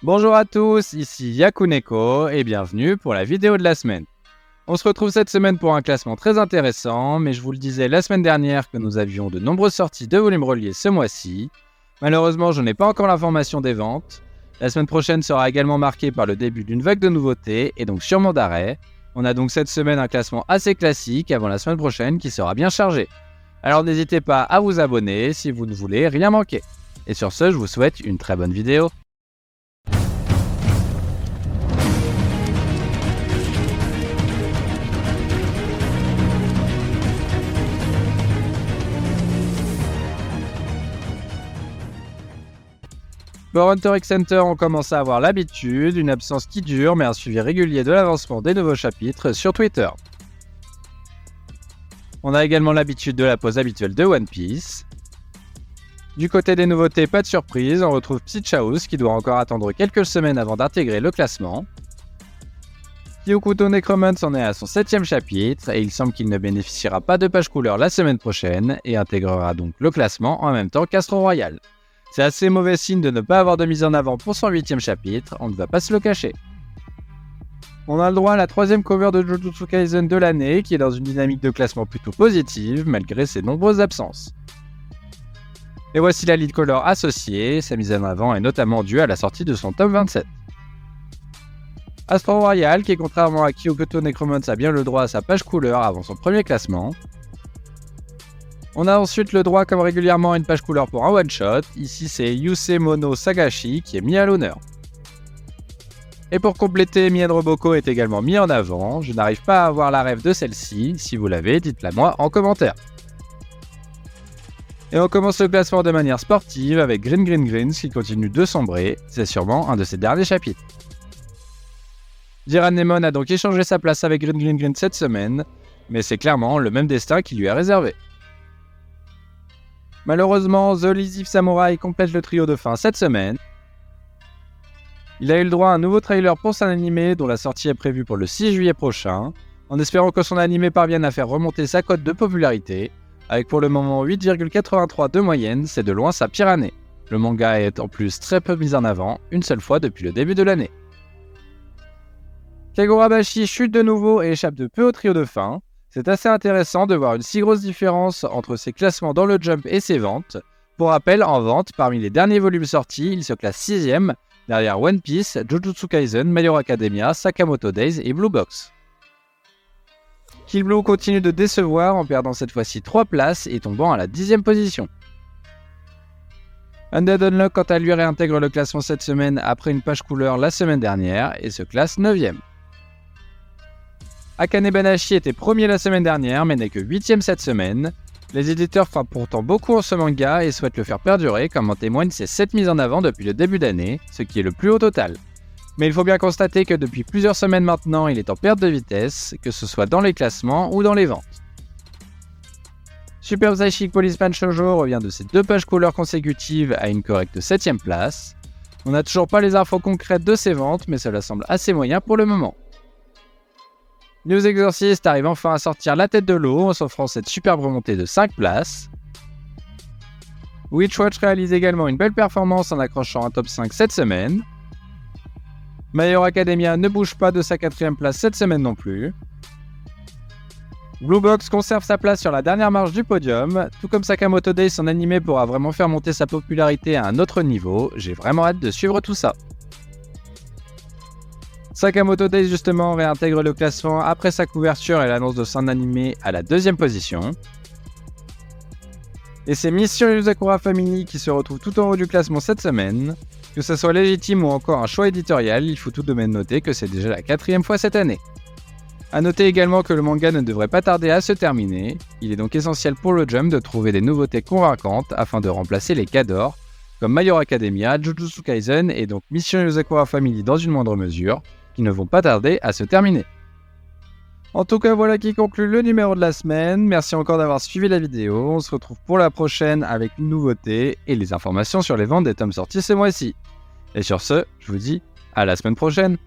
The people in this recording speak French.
Bonjour à tous, ici Yakuneko et bienvenue pour la vidéo de la semaine. On se retrouve cette semaine pour un classement très intéressant, mais je vous le disais la semaine dernière que nous avions de nombreuses sorties de volumes reliés ce mois-ci. Malheureusement, je n'ai pas encore l'information des ventes. La semaine prochaine sera également marquée par le début d'une vague de nouveautés et donc sûrement d'arrêt. On a donc cette semaine un classement assez classique avant la semaine prochaine qui sera bien chargé. Alors n'hésitez pas à vous abonner si vous ne voulez rien manquer. Et sur ce, je vous souhaite une très bonne vidéo. Pour Hunter x Hunter, on commence à avoir l'habitude, une absence qui dure mais un suivi régulier de l'avancement des nouveaux chapitres sur Twitter. On a également l'habitude de la pause habituelle de One Piece. Du côté des nouveautés, pas de surprise, on retrouve Bleach House qui doit encore attendre quelques semaines avant d'intégrer le classement. Kyokuto Necromance en est à son 7ème chapitre et il semble qu'il ne bénéficiera pas de page couleur la semaine prochaine et intégrera donc le classement en même temps qu'Astro Royal. C'est assez mauvais signe de ne pas avoir de mise en avant pour son 8ème chapitre, on ne va pas se le cacher. On a le droit à la 3ème cover de Jujutsu Kaisen de l'année qui est dans une dynamique de classement plutôt positive malgré ses nombreuses absences. Et voici la lead color associée, sa mise en avant est notamment due à la sortie de son tome 27. Astro Royal qui contrairement à Kyokuto Necromance a bien le droit à sa page couleur avant son premier classement. On a ensuite le droit comme régulièrement à une page couleur pour un one-shot, ici c'est Yusei Mono Sagashi qui est mis à l'honneur. Et pour compléter, Mien Roboko est également mis en avant, je n'arrive pas à avoir la rêve de celle-ci, si vous l'avez, dites-la moi en commentaire. Et on commence le classement de manière sportive avec Green Green Greens qui continue de sombrer, c'est sûrement un de ses derniers chapitres. Jiran Nemon a donc échangé sa place avec Green Green Green cette semaine, mais c'est clairement le même destin qui lui est réservé. Malheureusement, The Elusive Samurai complète le trio de fin cette semaine. Il a eu le droit à un nouveau trailer pour son animé dont la sortie est prévue pour le 6 juillet prochain, en espérant que son animé parvienne à faire remonter sa cote de popularité, avec pour le moment 8,83 de moyenne, c'est de loin sa pire année. Le manga est en plus très peu mis en avant, une seule fois depuis le début de l'année. Kagurabashi chute de nouveau et échappe de peu au trio de fin. C'est assez intéressant de voir une si grosse différence entre ses classements dans le Jump et ses ventes. Pour rappel, en vente, parmi les derniers volumes sortis, il se classe 6ème, derrière One Piece, Jujutsu Kaisen, My Hero Academia, Sakamoto Days et Blue Box. Kill Blue continue de décevoir en perdant cette fois-ci 3 places et tombant à la 10ème position. Undead Unlock quant à lui réintègre le classement cette semaine après une page couleur la semaine dernière et se classe 9ème. Akane Banashi était premier la semaine dernière mais n'est que 8ème cette semaine. Les éditeurs frappent pourtant beaucoup en ce manga et souhaitent le faire perdurer comme en témoignent ses 7 mises en avant depuis le début d'année, ce qui est le plus haut total. Mais il faut bien constater que depuis plusieurs semaines maintenant il est en perte de vitesse, que ce soit dans les classements ou dans les ventes. Super Psychic Policeman Shoujo revient de ses 2 pages couleurs consécutives à une correcte 7ème place. On n'a toujours pas les infos concrètes de ses ventes mais cela semble assez moyen pour le moment. News Exorcist arrive enfin à sortir la tête de l'eau en s'offrant cette superbe remontée de 5 places. Witchwatch réalise également une belle performance en accrochant un top 5 cette semaine. My Hero Academia ne bouge pas de sa 4ème place cette semaine non plus. Blue Box conserve sa place sur la dernière marche du podium, tout comme Sakamoto Days, son animé pourra vraiment faire monter sa popularité à un autre niveau, j'ai vraiment hâte de suivre tout ça. Sakamoto Days justement réintègre le classement après sa couverture et l'annonce de son animé à la 2ème position. Et c'est Mission Yuzakura Family qui se retrouve tout en haut du classement cette semaine. Que ce soit légitime ou encore un choix éditorial, il faut tout de même noter que c'est déjà la 4ème fois cette année. A noter également que le manga ne devrait pas tarder à se terminer, il est donc essentiel pour le Jump de trouver des nouveautés convaincantes afin de remplacer les cadors, comme My Hero Academia, Jujutsu Kaisen et donc Mission Yuzakura Family dans une moindre mesure, qui ne vont pas tarder à se terminer. En tout cas, voilà qui conclut le numéro de la semaine. Merci encore d'avoir suivi la vidéo. On se retrouve pour la prochaine avec une nouveauté et les informations sur les ventes des tomes sortis ce mois-ci. Et sur ce, je vous dis à la semaine prochaine.